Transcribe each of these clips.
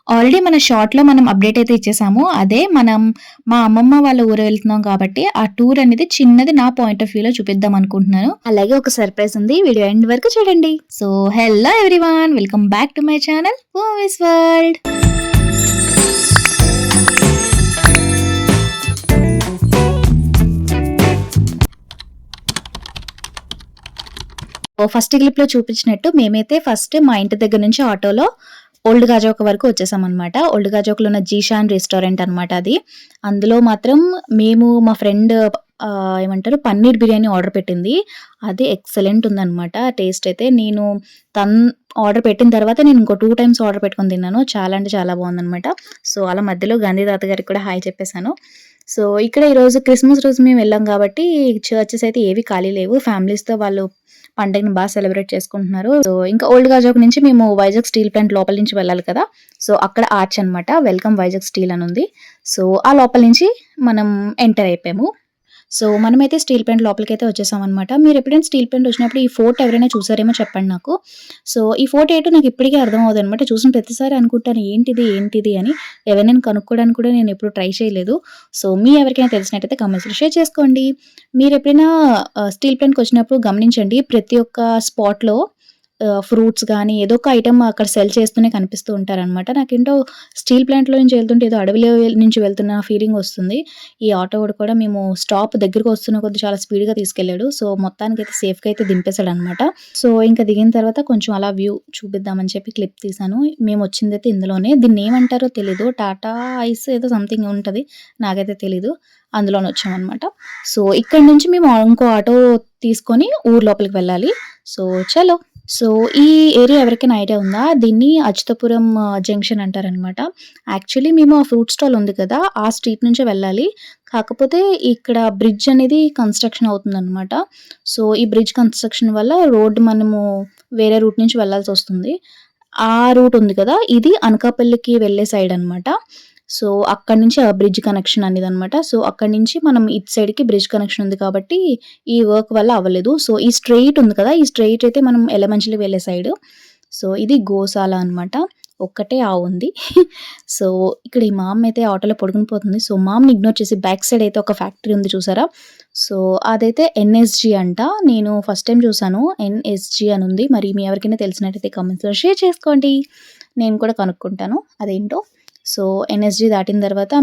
Already మన షార్ట్‌లో మనం అప్డేట్ అయితే ఇచ్చేసాము. అదే మనం మా అమ్మమ్మ వాళ్ళ ఊరు వెళ్తున్నాం కాబట్టి, ఆ టూర్ అనేది చిన్నది నా పాయింట్ ఆఫ్ వ్యూలో చూపిద్దాం అనుకుంటున్నాను. అలాగే ఒక సర్ప్రైజ్ ఉంది. వీడియో ఎండ్ వరకు చూడండి. So, hello everyone welcome back to my channel movies world. First క్లిప్‌లో చూపించినట్టు మేమైతే ఫస్ట్ మా ఇంటి దగ్గర నుంచి ఆటోలో ఓల్డ్ గాజోక వరకు వచ్చేసామనమాట. ఓల్డ్ గాజోకలో ఉన్న జీషాన్ రెస్టారెంట్ అనమాట అది. అందులో మాత్రం మేము మా ఫ్రెండ్ ఏమంటారు పన్నీర్ బిర్యానీ ఆర్డర్ పెట్టింది. అది ఎక్సలెంట్ ఉందనమాట. టేస్ట్ అయితే నేను తన్ ఆర్డర్ పెట్టిన తర్వాత నేను ఇంకో 2 టైమ్స్ ఆర్డర్ పెట్టుకొని తిన్నాను. చాలా అంటే చాలా బాగుందనమాట. సో, అలా మధ్యలో గాంధీ తాత గారికి కూడా హాయ్ చెప్పేసాను. సో, ఇక్కడ ఈరోజు క్రిస్మస్ రోజు మేము వెళ్ళాం కాబట్టి చర్చెస్ అయితే ఏవి ఖాళీ లేవు. ఫ్యామిలీస్‌తో వాళ్ళు పండగని సెలబ్రేట్ చేసుకుంటున్నారు. సో, ఇంకా ఓల్డ్ గాజోక్ నుంచి మేము వైజాగ్ స్టీల్ ప్లాంట్ లోపల నుంచి వెళ్ళాలి కదా! సో, అక్కడ ఆర్చ్ అనమాట. వెల్కమ్ వైజాగ్ స్టీల్ అనుంది. సో, ఆ లోపల నుంచి మనం ఎంటర్ అయిపోయాము. సో, మనమైతే స్టీల్ ప్లాంట్ లోపలికైతే వచ్చేసామనమాట. మీరెప్పుడైనా స్టీల్ ప్లాంట్ వచ్చినప్పుడు ఈ ఫోర్ట్ ఎవరైనా చూసారేమో చెప్పండి నాకు. సో, ఈ ఫోర్ట్ ఏంటో నాకు ఇప్పటికే అర్థమవ్వదనమాట. చూసిన ప్రతిసారి అనుకుంటాను ఏంటిది? ఏంటిది? అని. ఎవరినైనా కనుక్కోవడానికి కూడా నేనెప్పుడు ట్రై చేయలేదు. సో, మీ ఎవరికైనా తెలిసినట్టయితే కామెంట్స్‌లో షేర్ చేసుకోండి. మీరెప్పుడైనా స్టీల్ ప్లాంట్‌కొచ్చినప్పుడు గమనించండి ప్రతి ఒక్క స్పాట్‌లో ఫ్రూట్స్ గానీ, ఏదో ఒక ఐటెమ్ అక్కడ సెల్ చేస్తూనే కనిపిస్తూ ఉంటారనమాట. నాకేంటో స్టీల్ ప్లాంట్‌లో నుంచి వెళ్తుంటే ఏదో అడవిలో నుంచి వెళ్తున్న ఫీలింగొస్తుంది. ఈ ఆటో వాడు కూడా మేము స్టాప్ దగ్గరకు వస్తున్న కొద్దీ చాలా స్పీడ్‌గా తీసుకెళ్ళాడు. సో, మొత్తానికైతే సేఫ్‌గా అయితే దింపేసాడనమాట. సో, ఇంక దిగిన తర్వాత కొంచెం అలా వ్యూ చూపిద్దామని చెప్పి క్లిప్ తీశాను. మేమొచ్చిందైతే ఇందులోనే. దీన్నేమంటారో తెలీదు. టాటా ఐస్ ఏదో సంథింగ్ ఉంటది. నాకైతే తెలీదు. అందులోనే వచ్చామనమాట. సో, ఇక్కడి నుంచి మేము ఇంకో ఆటో తీసుకొని ఊరు లోపలికి వెళ్ళాలి. సో, చలో! సో, ఈ ఏరియా ఎవరికైనా ఐడియా ఉందా? దీన్ని అచ్యుతాపురం జంక్షన్ అంటారనమాట. యాక్చువల్లీ మేము ఆ ఫ్రూట్ స్టాల్ ఉంది కదా! ఆ స్ట్రీట్ నుంచే వెళ్ళాలి. కాకపోతే ఇక్కడ బ్రిడ్జ్ అనేది కన్‌స్ట్రక్షన్ అవుతుందనమాట. సో, ఈ బ్రిడ్జ్ కన్‌స్ట్రక్షన్ వల్ల రోడ్ మనము వేరే రూట్ నుంచి వెళ్ళాల్సొస్తుంది. ఆ రూట్ ఉంది కదా! ఇది అనకాపల్లికి వెళ్ళే సైడ్ అనమాట. సో, అక్కడి నుంచి ఆ బ్రిడ్జ్ కనెక్షన్ అనేదనమాట. సో, అక్కడి నుంచి మనం ఇటు సైడ్‌కి బ్రిడ్జ్ కనెక్షన్ ఉంది కాబట్టి, ఈ వర్క్ వల్ల అవ్వలేదు. సో, ఈ స్ట్రెయిట్ ఉంది కదా! ఈ స్ట్రెయిట్ అయితే మనం ఎలమంచిలి వెళ్ళే సైడు. సో, ఇది గోశాల అనమాట. ఒక్కటే ఆవుంది. సో, ఇక్కడ ఈ మామ్ అయితే ఆటోలో పడుకొని పోతుంది. సో, మామ్‌ని ఇగ్నోర్ చేసి బ్యాక్ సైడ్ అయితే ఒక ఫ్యాక్టరీ ఉంది చూసారా? సో, అదైతే ఎన్ఎస్‌జీ అంట. నేను ఫస్ట్ టైమ్ చూసాను. ఎన్ఎస్‌జీ అనుంది. మరి మీ ఎవరికైనా తెలిసినట్టయితే కామెంట్స్‌లో షేర్ చేసుకోండి. నేను కూడా కనుక్కుంటాను అదేంటో. సో, ఎన్ఎస్‌జీ దాటిన తర్వాత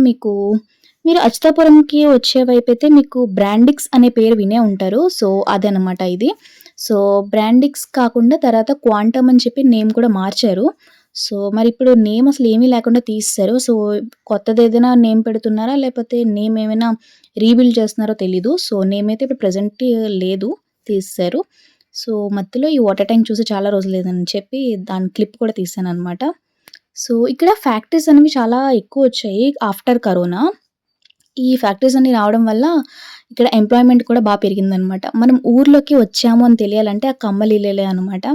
మీరు అచ్యుతాపురంకి వచ్చే వైపయితే మీకు బ్రాండిక్స్ అనే పేరు వినే ఉంటారు. సో, అదనమాట ఇది. సో, బ్రాండిక్స్ కాకుండా తర్వాత క్వాంటమ్ అని చెప్పి నేమ్ కూడా మార్చారు. సో, మరిప్పుడు నేమ్ అసలు ఏమీ లేకుండా తీసేశారు. సో, కొత్తదేదైనా నేమ్ పెడుతున్నారా? లేపోతే నేమ్ ఏమైనా రీబిల్డ్ చేస్తున్నారో తెలీదు. సో, నేమ్ అయితే ఇప్పుడు ప్రెజెంట్ లేదు. తీసేశారు. సో, మధ్యలో ఈ వాటర్ ట్యాంక్ చూసి చాలా రోజులైందని చెప్పి దాని క్లిప్ కూడా తీశాననమాట. సో, ఇక్కడ ఫ్యాక్టరీస్ అనేవి చాలా ఎక్కువొచ్చాయి ఆఫ్టర్ కరోనా. ఈ ఫ్యాక్టరీస్ అన్నీ రావడం వల్ల ఇక్కడ ఎంప్లాయ్‌మెంట్ కూడా పెరిగిందనమాట. మనం ఊర్లోకి వచ్చాము అని తెలియాలంటే ఆ కమ్మలిల్లులే అనమాట.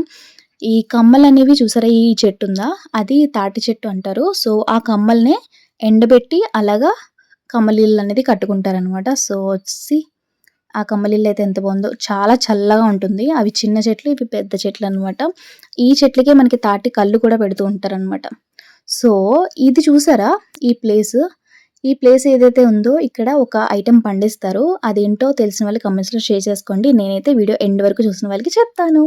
ఈ కమ్మలనేవి చూసారా ఈ చెట్టుందా? అది తాటి చెట్టు అంటారు. సో, ఆ కమ్మల్నే ఎండబెట్టి అలాగా కమ్మలిల్లనేది కట్టుకుంటారనమాట. సో, ఆ కమ్మలిల్లయితే ఎంత బావుందో. చాలా చల్లగా ఉంటుంది. అవి చిన్న చెట్లు, ఇవి పెద్ద చెట్లనమాట. ఈ చెట్లకే మనకి తాటి కల్లు కూడా పెడుతూ ఉంటారనమాట. సో, ఇది చూసారా ఈ ప్లేసు? ఈ ప్లేస్ ఏదైతే ఉందో ఇక్కడ ఒక ఐటెమ్ పండిస్తారు. అదేంటో తెలిసిన వాళ్ళు కామెంట్స్‌లో షేర్ చేసుకోండి. నేనైతే వీడియో ఎండ్ వరకు చూసిన వాళ్ళకి చెప్తాను.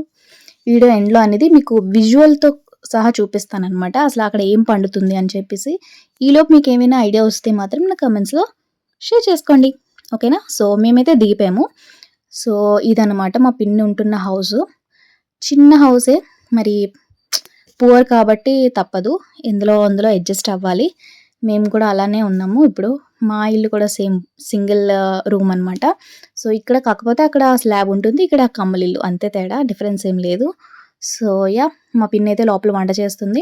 వీడియో ఎండ్‌లో అనేది మీకు విజువల్‌తో సహా చూపిస్తాననమాట. అసలు అక్కడ ఏం పండుతుంది అని చెప్పేసి. ఈలోపు మీకేమైనా ఐడియా వస్తే మాత్రం నా కామెంట్స్‌లో షేర్ చేసుకోండి. ఓకేనా? సో, మేమైతే దిగిపోయాము. సో, ఇదనమాట మా పిన్ని ఉంటున్న హౌసు. చిన్న హౌసే మరి పువర్ కాబట్టి తప్పదు. అందులో అడ్జస్ట్ అవ్వాలి. మేము కూడా అలానే ఉన్నాము ఇప్పుడు. మా ఇల్లు కూడా సేమ్ సింగిల్ రూమ్ అనమాట. సో, ఇక్కడ కాకపోతే అక్కడ స్లాబ్ ఉంటుంది. ఇక్కడ కమ్మలిల్లు అంతే తేడా. డిఫరెన్స్ ఏం లేదు. So, yeah! మా పిన్నయితే లోపల వంట చేస్తుంది.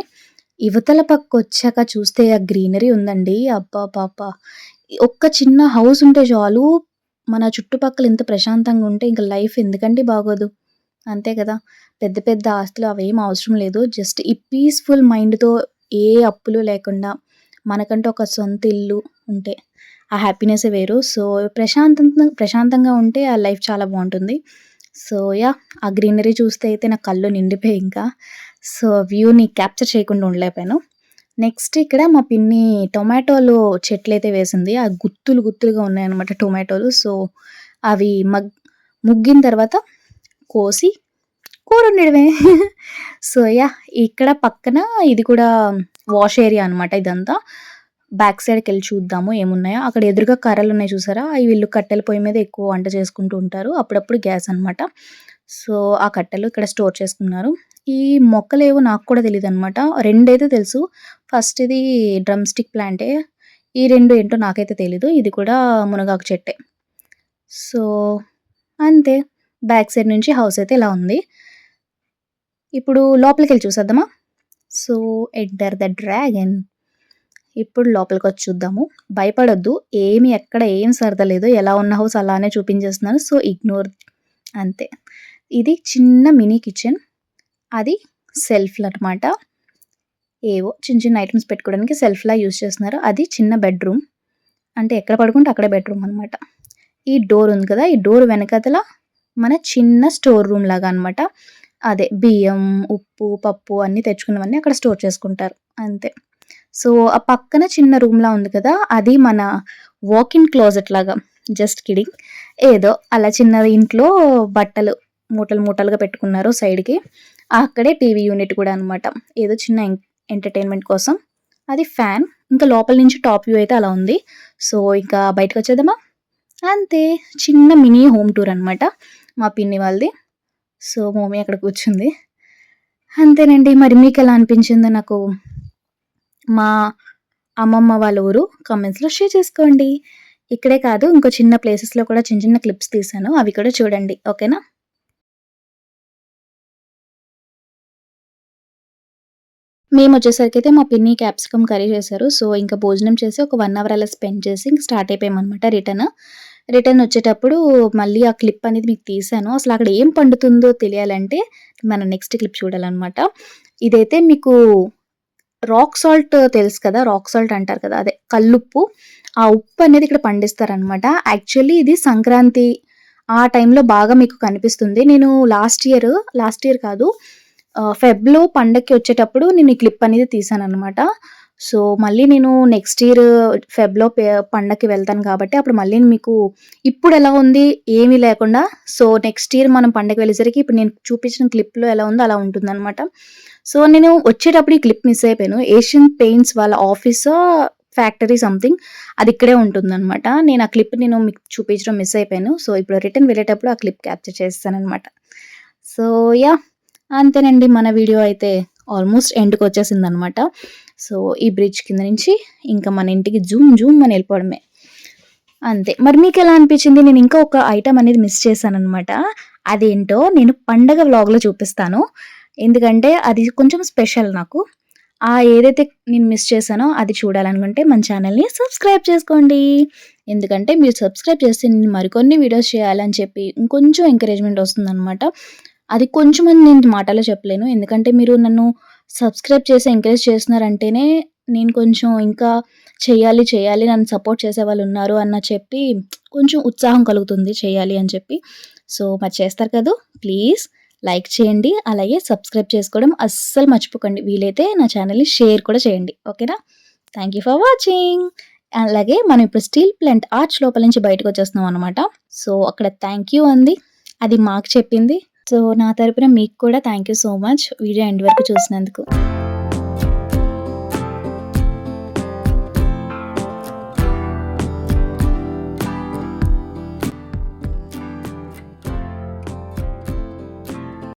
ఇవతల పక్కొచ్చాక చూస్తే ఆ గ్రీనరీ ఉందండి. అబ్బబ్బబ్బా! ఒక్క చిన్న హౌస్ ఉంటే చాలు. మన చుట్టుపక్కల ఇంత ప్రశాంతంగా ఉంటే ఇంక లైఫ్ ఎందుకండి బాగోదు. అంతే కదా! పెద్ద పెద్ద ఆస్తులు అవేం అవసరం లేదు. జస్ట్ ఈ పీస్‌ఫుల్ మైండ్‌తో ఏ అప్పులు లేకుండా మనకంటూ ఒక సొంత ఇల్లు ఉంటే ఆ హ్యాపీనెస్సే వేరు. సో, ప్రశాంతంగా ఉంటే ఆ లైఫ్ చాలా బావుంటుంది. So, yeah! ఆ గ్రీనరీ చూస్తే అయితే నా కళ్ళు నిండిపోయాయి ఇంకా. సో, వ్యూని క్యాప్చర్ చేయకుండా ఉండలేకపోయాను. నెక్స్ట్ ఇక్కడ మా పిన్ని టొమాటోలు చెట్లయితే వేసింది. ఆ గుత్తులు గుత్తులుగా ఉన్నాయన్నమాట టొమాటోలు. సో, అవి ముగ్గిన తర్వాత కోసి కూరొండడమే. So, yeah! ఇక్కడ పక్కన ఇది కూడా వాష్ ఏరియా అనమాట ఇదంతా. బ్యాక్ సైడ్‌కెళ్ళి చూద్దాము ఏమున్నాయో. అక్కడ ఎదురుగా కర్రలున్నాయి చూసారా? అయి వీళ్ళు కట్టెల పొయ్యి మీద ఎక్కువ వంట చేసుకుంటూ ఉంటారు. అప్పుడప్పుడు గ్యాస్ అనమాట. సో, ఆ కట్టెలు ఇక్కడ స్టోర్ చేసుకున్నారు. ఈ మొక్కలేవో నాకు కూడా తెలీదనమాట. 2 అయితే తెలుసు. ఫస్ట్ ఇది డ్రమ్ స్టిక్ ప్లాంటే. ఈ 2 ఏంటో నాకైతే తెలీదు. ఇది కూడా మునగాకు చెట్టే. సో, అంతే. బ్యాక్ సైడ్ నుంచి హౌస్ అయితే ఇలా ఉంది. ఇప్పుడు లోపలికెళ్ళి చూసేద్దామా? So, enter the dragon. ఇప్పుడు లోపలికొచ్చి చూద్దాము. భయపడొద్దు. ఎక్కడ ఏం సర్దలేదు. ఎలా ఉన్న హౌస్ అలానే చూపించేస్తున్నాను. సో, ఇగ్నోర్ అంతే. ఇది చిన్న మినీ కిచెన్. అది సెల్ఫ్‌లనమాట. ఏవో చిన్న చిన్న ఐటెమ్స్ పెట్టుకోవడానికి సెల్ఫ్‌లా యూజ్ చేస్తున్నారు. అది చిన్న బెడ్‌రూమ్. అంటే ఎక్కడ పడుకుంటే అక్కడే బెడ్‌రూమ్ అనమాట. ఈ డోర్ ఉంది కదా! ఈ డోర్ వెనకాతల మన చిన్న స్టోర్ రూమ్ లాగా అనమాట. అదే బియ్యం, ఉప్పు, పప్పు అన్నీ తెచ్చుకున్నవన్నీ అక్కడ స్టోర్ చేసుకుంటారు. అంతే. సో, ఆ పక్కన చిన్న రూమ్‌లా ఉంది కదా! అది మన వాక్ ఇన్ క్లోజెట్ లాగా. Just kidding. ఏదో అలా చిన్నది ఇంట్లో బట్టలు మూటలు మూటలుగా పెట్టుకున్నారు సైడ్‌కి. అక్కడే టీవీ యూనిట్ కూడా అనమాట. ఏదో చిన్న ఎంటర్‌టైన్‌మెంట్ కోసం. అది ఫ్యాన్. ఇంకా లోపల నుంచి టాప్ వ్యూ అయితే అలా ఉంది. సో, ఇంకా బయటకొచ్చేద్దామా? అంతే. చిన్న మినీ హోమ్ టూర్ అనమాట. మా పిన్ని వాళ్ళది. సో, మమ్మీ అక్కడ కూర్చుంది. అంతేనండి. మరి మీకెలా అనిపించిందో నాకు మా అమ్మమ్మ వాళ్ళ ఊరు కామెంట్స్‌లో షేర్ చేసుకోండి. ఇక్కడే కాదు ఇంకో చిన్న ప్లేసెస్‌లో కూడా చిన్న చిన్న క్లిప్స్ తీశాను. అవి కూడా చూడండి. ఓకేనా? మేమొచ్చేసరికైతే మా పిన్ని క్యాప్సికమ్ కర్రీ చేశారు. సో, ఇంకా భోజనం చేసి ఒక 1 అవర్ అలా స్పెండ్ చేసి ఇంక స్టార్ట్ అయిపోయామనమాట రిటర్న్. రిటర్నొచ్చేటప్పుడు మళ్ళీ ఆ క్లిప్ అనేది మీకు తీశాను. అసలక్కడ ఏం పండుతుందో తెలియాలంటే మనం నెక్స్ట్ క్లిప్ చూడాలనమాట. ఇదైతే మీకు రాక్ సాల్ట్ తెలుసు కదా! రాక్ సాల్ట్ అంటారు కదా! అదే కల్లుప్పు. ఆ ఉప్పు అనేది ఇక్కడ పండిస్తారనమాట. యాక్చువల్లీ ఇది సంక్రాంతి ఆ టైంలో బాగా మీకు కనిపిస్తుంది. నేను లాస్ట్ ఇయర్ కాదు ఫెబ్‌లో పండక్కి వచ్చేటప్పుడు నేను ఈ క్లిప్ అనేది తీశాననమాట. సో, మళ్ళీ నేను నెక్స్ట్ ఇయర్ ఫెబ్‌లో పండక్కి వెళ్తాను కాబట్టి అప్పుడు మళ్ళీ మీకు ఇప్పుడెలా ఉంది ఏమీ లేకుండా సో, నెక్స్ట్ ఇయర్ మనం పండగకి వెళ్ళేసరికి ఇప్పుడు నేను చూపించిన క్లిప్‌లో ఎలా ఉందో అలా ఉంటుందనమాట. సో, నేను వచ్చేటప్పుడు ఈ క్లిప్ మిస్ అయిపోయాను. ఏషియన్ పెయింట్స్ వాళ్ళ ఆఫీసో, ఫ్యాక్టరీ సంథింగ్ అది ఇక్కడే ఉంటుందనమాట. నేను ఆ క్లిప్ మీకు చూపించడం మిస్ అయిపోయాను. సో, ఇప్పుడు రిటర్న్ వెళ్ళేటప్పుడు ఆ క్లిప్ క్యాప్చర్ చేసేసాననమాట. So, yeah! అంతేనండి. మన వీడియో అయితే ఆల్మోస్ట్ ఎండ్‌కొచ్చేసిందనమాట. సో, ఈ బ్రిడ్జ్ కింద నుంచి ఇంకా మన ఇంటికి జూమ్ జూమ్ అని ఎళ్ళిపోవడమే. అంతే. మరి మీకెలా అనిపించింది? నేను ఇంకా ఒక ఐటెమ్ అనేది మిస్ చేశాననమాట. అదేంటో నేను పండగ వ్లాగ్‌లో చూపిస్తాను. ఎందుకంటే అది కొంచెం స్పెషల్ నాకు. ఏదైతే నేను మిస్ చేశానో అది చూడాలనుకుంటే మన ఛానల్‌ని సబ్స్క్రైబ్ చేసుకోండి. ఎందుకంటే మీరు సబ్స్క్రైబ్ చేస్తే నేను మరికొన్ని వీడియోస్ చేయాలని చెప్పి ఇంకొంచెం ఎంకరేజ్‌మెంట్ వస్తుందనమాట. అది కొంచెమని నేను మాటల్లో చెప్పలేను. ఎందుకంటే మీరు నన్ను సబ్స్క్రైబ్ చేసి ఎంకరేజ్ చేస్తున్నారంటేనే నేను కొంచెం ఇంకా చెయ్యాలి, చెయ్యాలి నన్ను సపోర్ట్ చేసేవాళ్ళున్నారు అన్న చెప్పి కొంచెం ఉత్సాహం కలుగుతుంది చేయాలి అని చెప్పి. సో, మరి చేస్తారు కదూ! ప్లీజ్ లైక్ చేయండి. అలాగే సబ్స్క్రైబ్ చేసుకోవడం అస్సలు మర్చిపోకండి. వీలైతే నా ఛానల్‌ని షేర్ కూడా చేయండి. ఓకేనా? Thank you for watching. అలాగే మనం ఇప్పుడు స్టీల్ ప్లాంట్ ఆర్చ్ లోపల నుంచి బయటకొచ్చేస్తున్నాం అనమాట. సో, అక్కడ థాంక్ యూ అంది. అది మాకు చెప్పింది. సో, నా తరపున మీకు కూడా thank you so much video end వరకు చూసినందుకు.